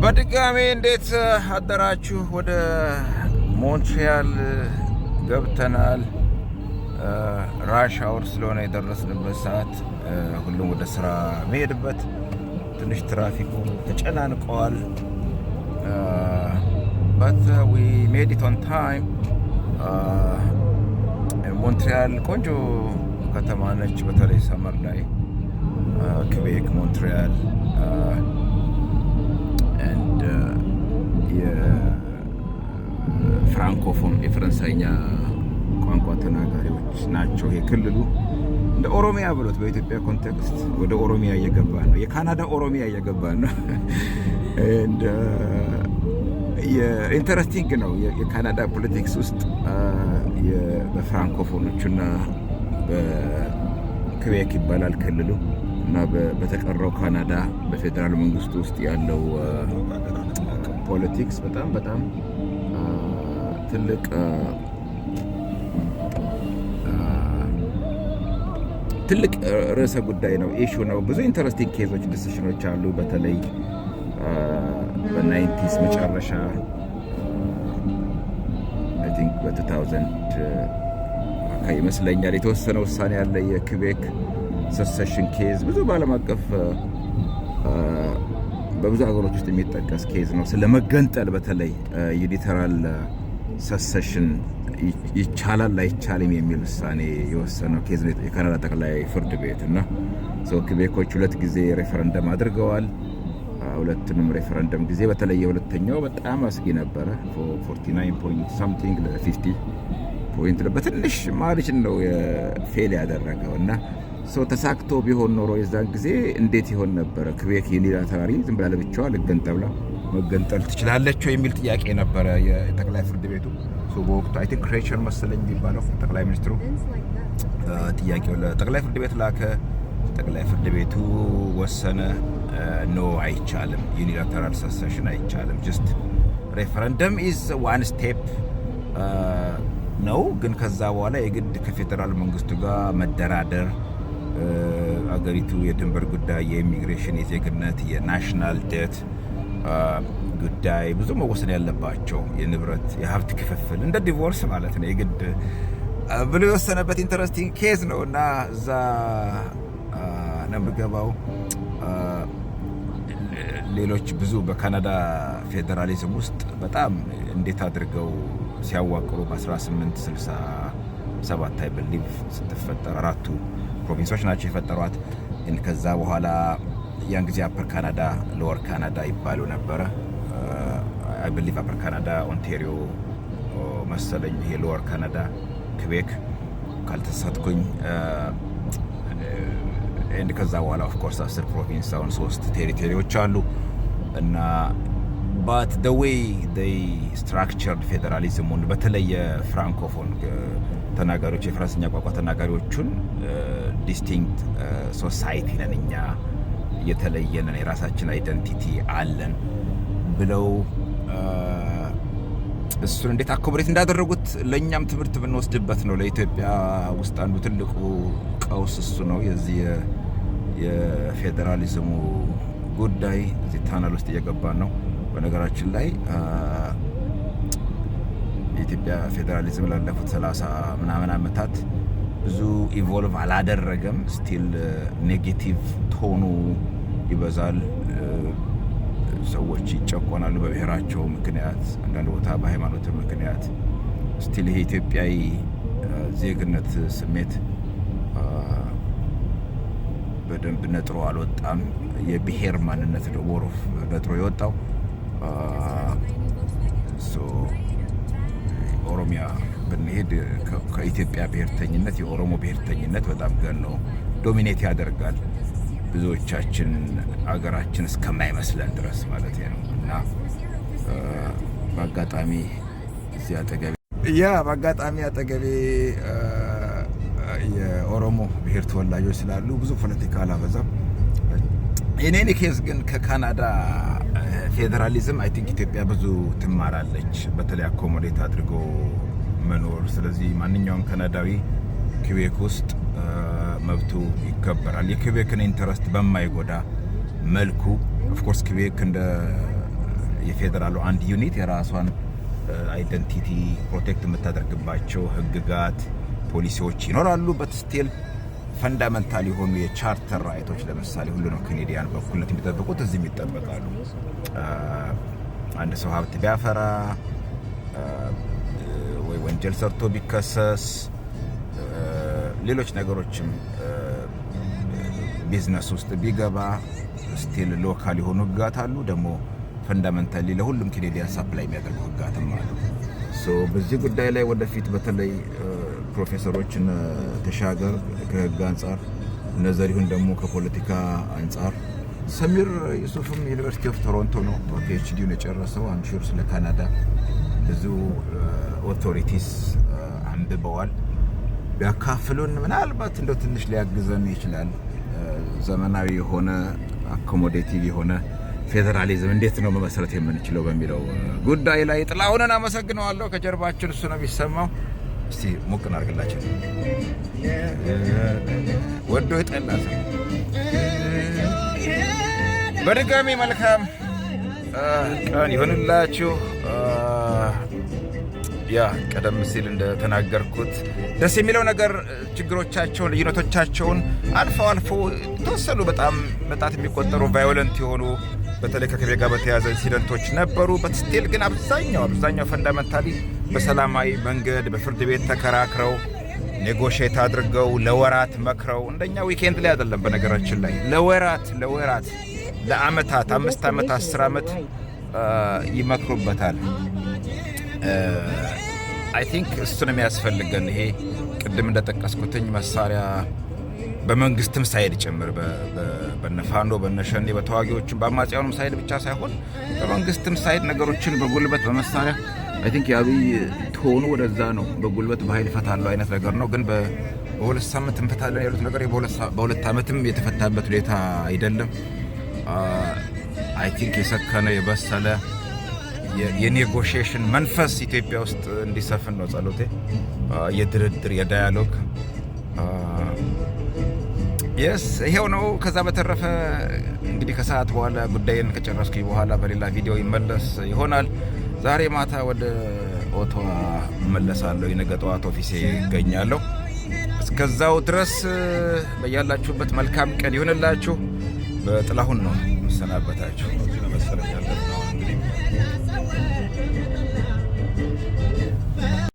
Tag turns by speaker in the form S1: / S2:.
S1: በድጋሚ እንዴት አደራችሁ? ወደ ሞንትሪያል ገብተናል። ራሽ አወር ስለሆነ የደረስንበት ሰዓት ሁሉም ወደ ስራ መሄድበት፣ ትንሽ ትራፊኩ ተጨናንቀዋል። but we made it on time. ሞንትሪያል ቆንጆ ከተማ ነች፣ በተለይ ሰመር ላይ ክቤክ፣ ሞንትሪያል and የፍራንኮፎን የፈረንሳይኛ ቋንቋ ተናጋሪዎች ናቸው። የክልሉ እንደ ኦሮሚያ ብሎት በኢትዮጵያ ኮንቴክስት ወደ ኦሮሚያ እየገባ ነው። የካናዳ ኦሮሚያ እየገባ ነው። and ኢንተረስቲንግ ነው። የካናዳ ፖለቲክስ ውስጥ በፍራንኮፎኖቹና በክቤክ ይባላል ክልሉ እና በተቀረው ካናዳ በፌዴራል መንግስቱ ውስጥ ያለው ፖለቲክስ በጣም ትልቅ ርዕሰ ጉዳይ ነው፣ ኢሹ ነው። ብዙ ኢንተረስቲንግ ኬዞች፣ ዲሲሽኖች አሉ። በተለይ በ90s መጨረሻ አይ ቲንክ በ2000 ይመስለኛል የተወሰነ ውሳኔ ያለ የክቤክ ሰሴሽን ኬዝ ብዙ በዓለም አቀፍ በብዙ ሀገሮች ውስጥ የሚጠቀስ ኬዝ ነው። ስለመገንጠል በተለይ ዩኒተራል ሰሴሽን ይቻላል አይቻልም የሚል ውሳኔ የወሰነው ኬዝ ነው የካናዳ ጠቅላይ ፍርድ ቤት እና ክቤኮች 2 ጊዜ ሬፈረንደም አድርገዋል። ሁለቱንም ሬፈረንደም ጊዜ በተለይ የሁለተኛው በጣም አስጊ ነበረ። 49 ፖይንት ሳምቲንግ ለ50 ፖይንት በትንሽ ማርጅን ነው ፌል ያደረገው እና ተሳክቶ ቢሆን ኖሮ የዛን ጊዜ እንዴት ይሆን ነበረ? ክቤክ ዩኒላተራሊ ዝም ብላ ለብቻዋ ልገንጠብላ መገንጠል ትችላለች የሚል ጥያቄ ነበረ የጠቅላይ ፍርድ ቤቱ በወቅቱ። አይ ቲንክ ክሬቸር መሰለኝ የሚባለው ጠቅላይ ሚኒስትሩ ጥያቄው ለጠቅላይ ፍርድ ቤት ላከ። ጠቅላይ ፍርድ ቤቱ ወሰነ። ኖ አይቻልም፣ ዩኒላተራል ሰሴሽን አይቻልም፣ ጀስት ሬፈረንደም ኢዝ ዋን ስቴፕ ነው። ግን ከዛ በኋላ የግድ ከፌዴራል መንግስቱ ጋር መደራደር፣ አገሪቱ የድንበር ጉዳይ፣ የኢሚግሬሽን፣ የዜግነት፣ የናሽናል ዴት ጉዳይ ብዙ መወሰን ያለባቸው፣ የንብረት የሀብት ክፍፍል እንደ ዲቮርስ ማለት ነው የግድ ብሎ የወሰነበት ኢንተረስቲንግ ኬዝ ነው እና እዛ ነው የምገባው። ሌሎች ብዙ በካናዳ ፌዴራሊዝም ውስጥ በጣም እንዴት አድርገው ሲያዋቅሩ በ1867 አይ ብሊቭ ስትፈጠር 4ቱ ፕሮቪንሶች ናቸው የፈጠሯት። ከዛ በኋላ ያን ጊዜ አፐር ካናዳ፣ ሎወር ካናዳ ይባሉ ነበረ። አይ ብሊቭ አፐር ካናዳ ኦንታሪዮ መሰለኝ፣ ይሄ ሎወር ካናዳ ክቤክ ካልተሳትኩኝ። ከዛ በኋላ ኦፍ ኮርስ 10 ፕሮቪንስ አሁን 3 ቴሪቶሪዎች አሉ እና but the way they structured ፌዴራሊዝሙን በተለይ የፍራንኮፎን ተናጋሪዎች የፈረንሳይኛ ቋንቋ ተናጋሪዎቹን ዲስቲንክት ሶሳይቲ ነን እኛ፣ የተለየ ነን፣ የራሳችን አይደንቲቲ አለን ብለው እሱን እንዴት አኮብሬት እንዳደረጉት ለእኛም ትምህርት ብንወስድበት ነው። ለኢትዮጵያ ውስጥ አንዱ ትልቁ ቀውስ እሱ ነው። የዚህ የፌዴራሊዝሙ ጉዳይ እዚህ ታናል ውስጥ እየገባን ነው። በነገራችን ላይ የኢትዮጵያ ፌዴራሊዝም ላለፉት 30 ምናምን ዓመታት ብዙ ኢቮልቭ አላደረገም። ስቲል ኔጌቲቭ ቶኑ ይበዛል። ሰዎች ይጨቆናሉ በብሔራቸው ምክንያት፣ አንዳንድ ቦታ በሃይማኖት ምክንያት። ስቲል ይሄ ኢትዮጵያዊ ዜግነት ስሜት በደንብ ነጥሮ አልወጣም። የብሔር ማንነት ነው ወሮፍ ነጥሮ የወጣው። ኦሮሚያ ብንሄድ ከኢትዮጵያ ብሔርተኝነት የኦሮሞ ብሔርተኝነት በጣም ገኖ ዶሚኔት ያደርጋል ብዙዎቻችን አገራችን እስከማይመስለን ድረስ ማለት ነው። እና በአጋጣሚ እዚህ አጠገቤ የኦሮሞ ብሔር ተወላጆች ስላሉ ብዙ ፖለቲካ አላበዛም። የኔ ኬዝ ግን ከካናዳ ፌዴራሊዝም አይ ቲንክ ኢትዮጵያ ብዙ ትማራለች፣ በተለይ አኮሞዴት አድርጎ መኖር። ስለዚህ ማንኛውም ካናዳዊ ክቤክ ውስጥ መብቱ ይከበራል። የኩቤክን ኢንተረስት በማይጎዳ መልኩ ኦፍኮርስ ኩቤክ እንደ የፌዴራሉ አንድ ዩኒት የራሷን አይደንቲቲ ፕሮቴክት የምታደርግባቸው ህግጋት፣ ፖሊሲዎች ይኖራሉ። በትስቴል ፈንዳመንታል የሆኑ የቻርተር ራይቶች ለምሳሌ ሁሉንም ካናዲያን በኩልነት የሚጠብቁት እዚህም ይጠበቃሉ። አንድ ሰው ሀብት ቢያፈራ ወይ ወንጀል ሰርቶ ቢከሰስ ሌሎች ነገሮችም ቢዝነስ ውስጥ ቢገባ ስቲል ሎካል የሆኑ ህግጋት አሉ። ደግሞ ፈንዳመንታሊ ለሁሉም ካናዲያን ሳፕላይ የሚያደርጉ ህግጋትም አሉ። በዚህ ጉዳይ ላይ ወደፊት በተለይ ፕሮፌሰሮችን ተሻገር ከህግ አንጻር፣ ነዘሪሁን ደግሞ ከፖለቲካ አንጻር፣ ሰሚር ዩሱፍም ዩኒቨርሲቲ ኦፍ ቶሮንቶ ነው ፒኤችዲውን የጨረሰው። አምሹር ስለ ካናዳ ብዙ ኦቶሪቲስ አንብበዋል። ቢያካፍሉን ምናልባት እንደው ትንሽ ሊያግዘን ይችላል። ዘመናዊ የሆነ አኮሞዴቲቭ የሆነ ፌዴራሊዝም እንዴት ነው መመስረት የምንችለው በሚለው ጉዳይ ላይ ጥላሁንን አመሰግነዋለሁ። ከጀርባችን እሱ ነው የሚሰማው። እስቲ ሞቅ እናድርግላችሁ። ወዶ የጠላ ሰው በድጋሚ መልካም ቀን ይሁንላችሁ። ያ ቀደም ሲል እንደተናገርኩት ደስ የሚለው ነገር ችግሮቻቸውን፣ ልዩነቶቻቸውን አልፎ ተወሰኑ በጣም በጣት የሚቆጠሩ ቫዮለንት የሆኑ በተለይ ከኩቤክ ጋር በተያያዘ ኢንሲደንቶች ነበሩ። በስቲል ግን አብዛኛው ፈንዳመንታሊ በሰላማዊ መንገድ በፍርድ ቤት ተከራክረው ኔጎሽየት አድርገው ለወራት መክረው፣ እንደኛ ዊኬንድ ላይ አይደለም በነገራችን ላይ ለወራት ለአመታት 5 ዓመት 10 ዓመት ይመክሩበታል። አይ ቲንክ እሱን የሚያስፈልገን ይሄ ቅድም እንደጠቀስኩትኝ መሳሪያ በመንግስትም ሳይድ ጭምር በነፋኖ በነሸኔ በተዋጊዎችም በአማጽያኑም ሳይድ ብቻ ሳይሆን በመንግስትም ሳይድ ነገሮችን በጉልበት በመሳሪያ አይ ቲንክ የአብይ ቶኑ ወደዛ ነው። በጉልበት በኃይል ይፈታሉ አይነት ነገር ነው። ግን በሁለት ሳምንት እንፈታለን ያሉት ነገር በሁለት ዓመትም የተፈታበት ሁኔታ አይደለም። አይ ቲንክ የሰከነ የበሰለ የኔጎሽዬሽን መንፈስ ኢትዮጵያ ውስጥ እንዲሰፍን ነው ጸሎቴ። የድርድር የዳያሎግ ይሄው ነው። ከዛ በተረፈ እንግዲህ ከሰዓት በኋላ ጉዳይን ከጨረስኩኝ በኋላ በሌላ ቪዲዮ ይመለስ ይሆናል። ዛሬ ማታ ወደ ኦቶዋ እመለሳለሁ። የነገ ጠዋት ኦፊሴ ይገኛለሁ። እስከዛው ድረስ በያላችሁበት መልካም ቀን ይሁንላችሁ። በጥላሁን ነው መሰናበታችሁ።